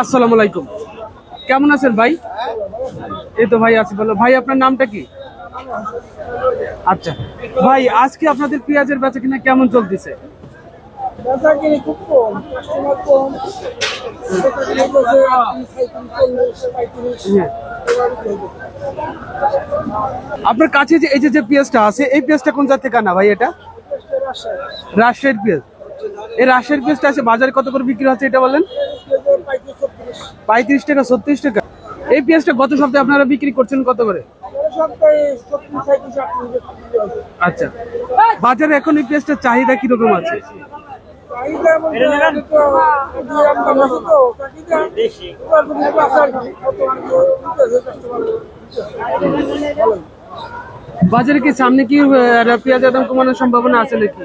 আসসালামু আলাইকুম, কেমন আছেন ভাই? এই তো ভাই আছি বলো। ভাই আপনার নামটা কি? আচ্ছা ভাই, আজকে আপনাদের পেঁয়াজের বেচা কিনা কেমন চলতেছে? খুব কম, কাস্টমার কম। আপনার কাছে যে এই যে পেঁয়াজটা আছে, এই পেঁয়াজটা কোন জাত থেকে আনা ভাই? এটা রাজশাহীর পেঁয়াজ। এই রাজশাহীর পেঁয়াজটা আছে বাজারে কত করে বিক্রি হচ্ছে এটা বলেন? 35 টাকা, 36 টাকা। এই পেঁয়াজটা গত সপ্তাহে আপনারা বিক্রি করছেন কত করে? আচ্ছা, বাজারে এখন এই পেঁয়াজটার চাহিদা কিরকম আছে? বাজারে কি সামনে কি পেঁয়াজের দাম কমানোর সম্ভাবনা আছে নাকি?